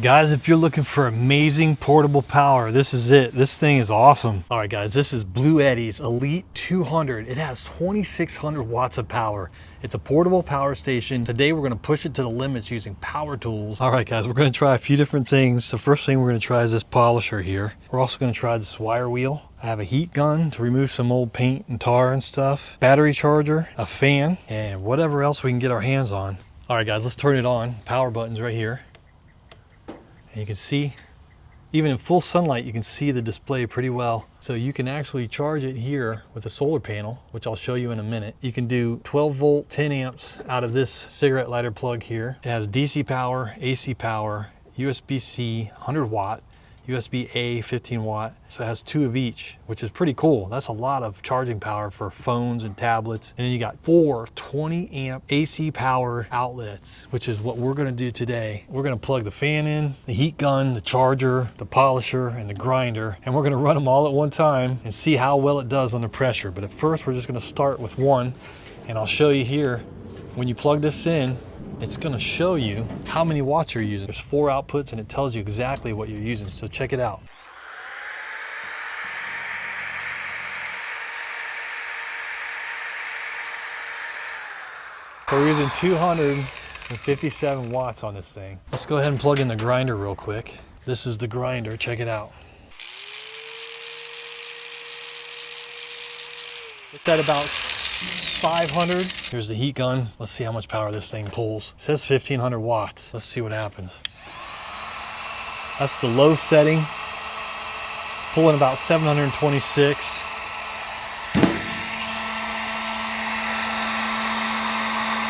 Guys, if you're looking for amazing portable power, this is it. This thing is awesome. All right, guys, this is BLUETTI's Elite 200. It has 2,600 watts of power. It's a portable power station. Today, we're gonna push it to the limits using power tools. All right, guys, we're gonna try a few different things. The first thing we're gonna try is this polisher here. We're also gonna try this wire wheel. I have a heat gun to remove some old paint and tar and stuff, battery charger, a fan, and whatever else we can get our hands on. All right, guys, let's turn it on. Power button's right here. And you can see, even in full sunlight, you can see the display pretty well. So you can actually charge it here with a solar panel, which I'll show you in a minute. You can do 12 volt, 10 amps out of this cigarette lighter plug here. It has DC power, AC power, USB-C, 100 watt, USB-A, 15 watt. So it has two of each, which is pretty cool. That's a lot of charging power for phones and tablets. And then you got 4 20 amp AC power outlets, which is what we're gonna do today. We're gonna plug the fan in, the heat gun, the charger, the polisher, and the grinder, and we're gonna run them all at one time and see how well it does under pressure. But at first, we're just gonna start with one, and I'll show you here, when you plug this in, it's gonna show you how many watts you're using. There's 4 outputs and it tells you exactly what you're using, so check it out. So we're using 257 watts on this thing. Let's go ahead and plug in the grinder real quick. This is the grinder, check it out. It's at about 500. Here's the heat gun. Let's see how much power this thing pulls. It says 1,500 watts. Let's see what happens. That's the low setting. It's pulling about 726.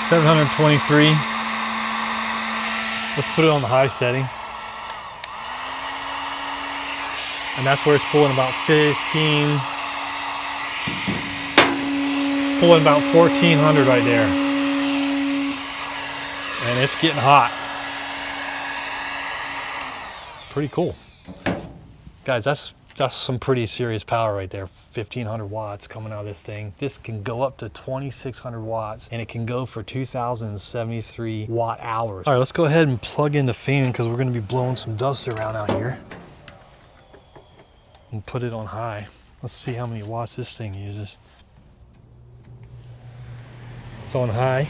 723. Let's put it on the high setting. And that's where it's pulling about 15. Pulling about 1,400 right there. And it's getting hot. Pretty cool. Guys, that's some pretty serious power right there. 1,500 watts coming out of this thing. This can go up to 2,600 watts and it can go for 2,073 watt hours. All right, let's go ahead and plug in the fan because we're gonna be blowing some dust around out here. And put it on high. Let's see how many watts this thing uses. It's on high.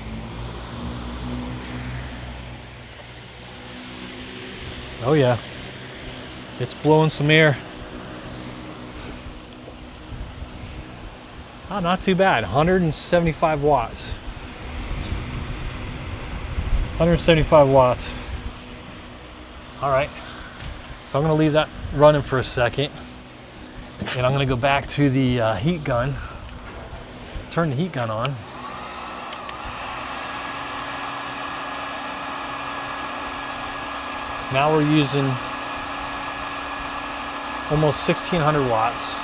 Oh yeah, it's blowing some air. Oh, not too bad, 175 watts. 175 watts. All right, so I'm gonna leave that running for a second. And I'm gonna go back to the heat gun. Turn the heat gun on. Now we're using almost 1,600 watts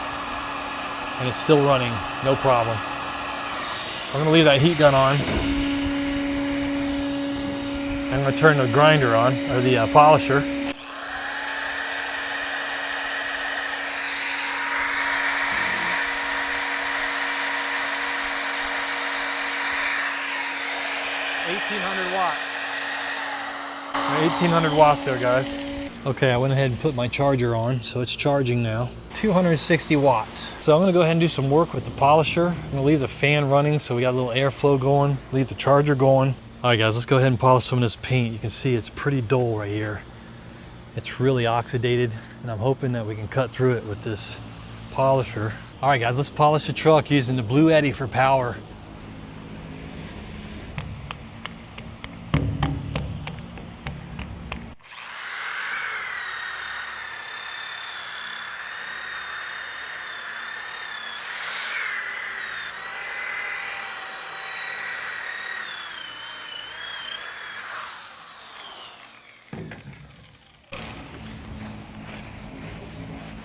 and it's still running, no problem. I'm gonna leave that heat gun on. I'm gonna turn the grinder on, or the polisher. Watts. 1,800 watts there, guys. Okay, I went ahead and put my charger on, so it's charging now. 260 watts. So I'm gonna go ahead and do some work with the polisher. I'm gonna leave the fan running so we got a little airflow going, leave the charger going. All right, guys, let's go ahead and polish some of this paint. You can see it's pretty dull right here. It's really oxidated, and I'm hoping that we can cut through it with this polisher. All right, guys, let's polish the truck using the BLUETTI for power.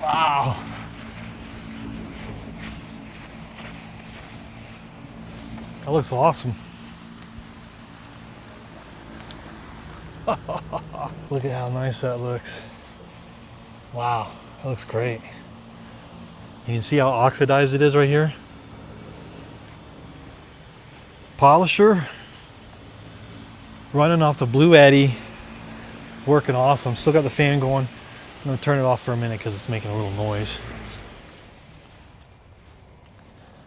Wow. That looks awesome. Look at how nice that looks. Wow, that looks great. You can see how oxidized it is right here. Polisher running off the BLUETTI Working awesome. Still got the fan going. I'm gonna turn it off for a minute because it's making a little noise.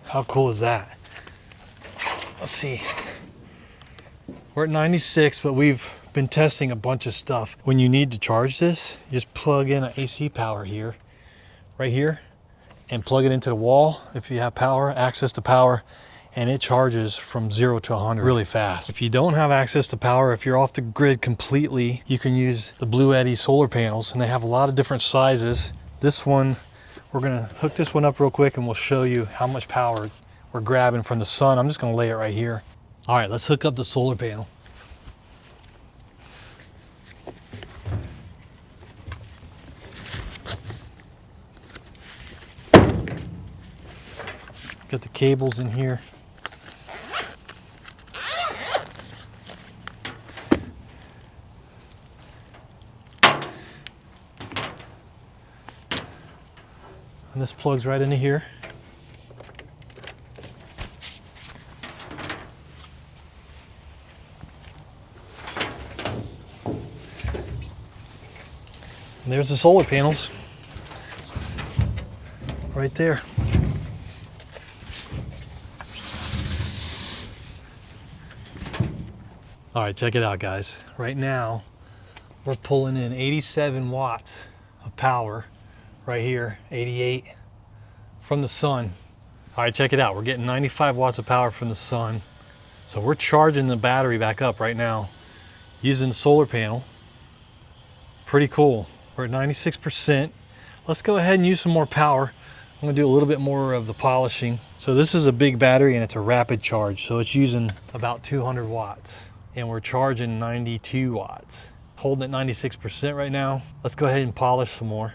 How cool is that? Let's see. We're at 96, but we've been testing a bunch of stuff. When you need to charge this, you just plug in an AC power here, right here, and plug it into the wall if you have power, access to power, and it charges from 0 to 100 really fast. If you don't have access to power, if you're off the grid completely, you can use the BLUETTI solar panels, and they have a lot of different sizes. This one, we're gonna hook this one up real quick and we'll show you how much power we're grabbing from the sun. I'm just gonna lay it right here. All right, let's hook up the solar panel. Got the cables in here. And this plugs right into here. And there's the solar panels right there. All right, check it out, guys. Right now, we're pulling in 87 watts of power right here, 88 from the sun. All right, check it out. We're getting 95 watts of power from the sun. So we're charging the battery back up right now using the solar panel. Pretty cool. We're at 96%. Let's go ahead and use some more power. I'm gonna do a little bit more of the polishing. So this is a big battery and it's a rapid charge. So it's using about 200 watts and we're charging 92 watts. Holding at 96% right now. Let's go ahead and polish some more.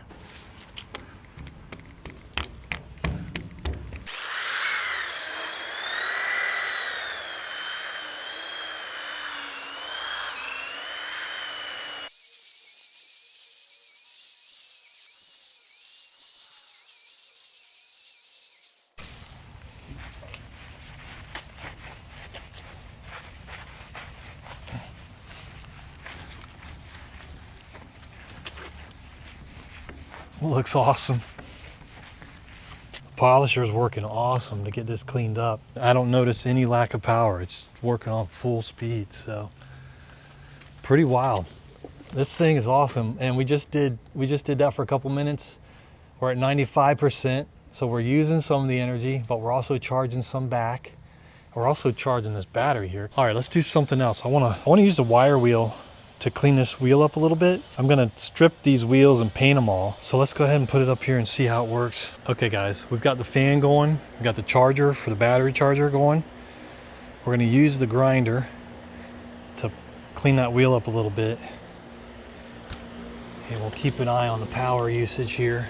Looks awesome. The polisher is working awesome to get this cleaned up. I don't notice any lack of power. It's working on full speed, so pretty wild. This thing is awesome, and we just did that for a couple minutes. We're at 95%, so we're using some of the energy, but we're also charging some back. We're also charging this battery here. All right, let's do something else. I wanna use the wire wheel to clean this wheel up a little bit. I'm gonna strip these wheels and paint them all. So let's go ahead and put it up here and see how it works. Okay guys, we've got the fan going. We've got the charger for the battery charger going. We're gonna use the grinder to clean that wheel up a little bit. And we'll keep an eye on the power usage here.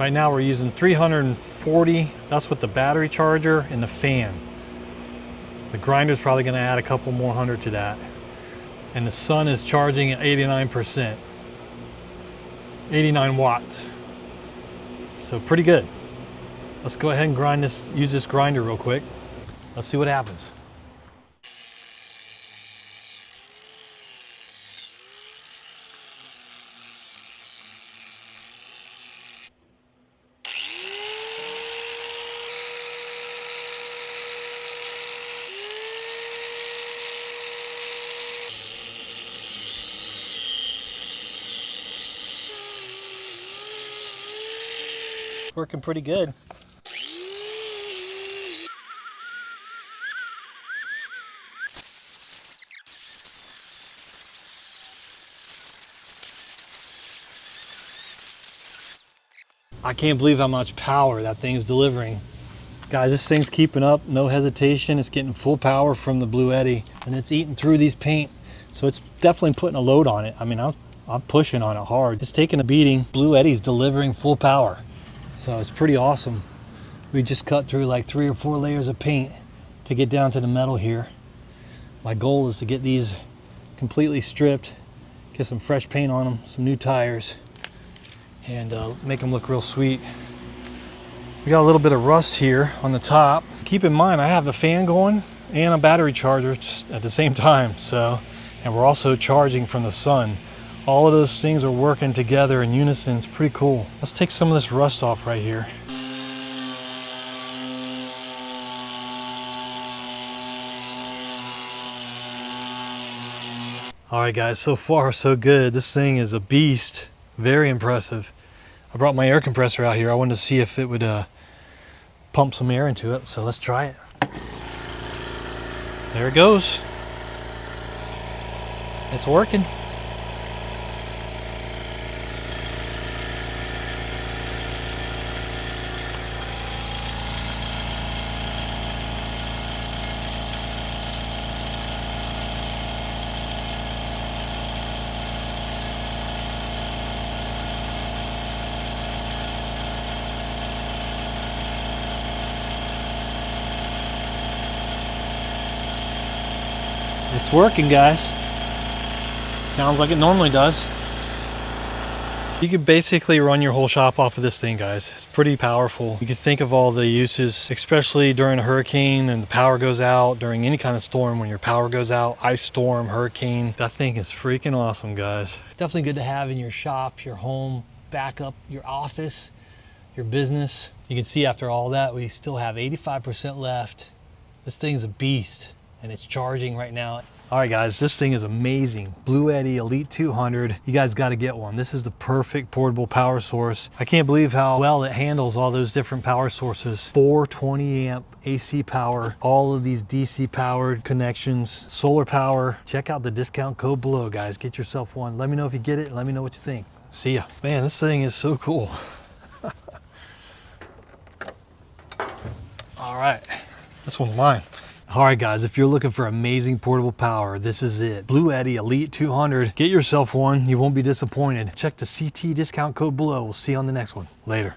Right now we're using 340. That's with the battery charger and the fan. The grinder's probably gonna add a couple more hundred to that. And the sun is charging at 89%. 89 watts. So pretty good. Let's go ahead and grind this, use this grinder real quick. Let's see what happens. Working pretty good. I can't believe how much power that thing's delivering. Guys, this thing's keeping up, no hesitation. It's getting full power from the BLUETTI and it's eating through these paint. So it's definitely putting a load on it. I mean, I'm pushing on it hard. It's taking a beating. BLUETTI's delivering full power. So it's pretty awesome. We just cut through like 3 or 4 layers of paint to get down to the metal here. My goal is to get these completely stripped, get some fresh paint on them, some new tires, and make them look real sweet. We got a little bit of rust here on the top. Keep in mind, I have the fan going. and a battery charger at the same time. So, and we're also charging from the sun. All of those things are working together in unison. It's pretty cool. Let's take some of this rust off right here. All right guys, so far so good. This thing is a beast, very impressive. I brought my air compressor out here. I wanted to see if it would pump some air into it, so let's try it. There it goes. It's working. It's working, guys. Sounds like it normally does. You could basically run your whole shop off of this thing, guys. It's pretty powerful. You could think of all the uses, especially during a hurricane and the power goes out, during any kind of storm when your power goes out, ice storm, hurricane. That thing is freaking awesome, guys. Definitely good to have in your shop, your home, backup, your office, your business. You can see after all that, we still have 85% left. This thing's a beast and it's charging right now. All right guys, this thing is amazing. BLUETTI Elite 200. You guys got to get one. This is the perfect portable power source. I can't believe how well it handles all those different power sources. 420 amp AC power, all of these DC powered connections, solar power. Check out the discount code below, guys. Get yourself one. Let me know if you get it and let me know what you think. See ya. Man, this thing is so cool. All right, this one's mine. All right guys, if you're looking for amazing portable power, this is it. BLUETTI Elite 200. Get yourself one, you won't be disappointed. Check the CT discount code below. We'll see you on the next one. Later.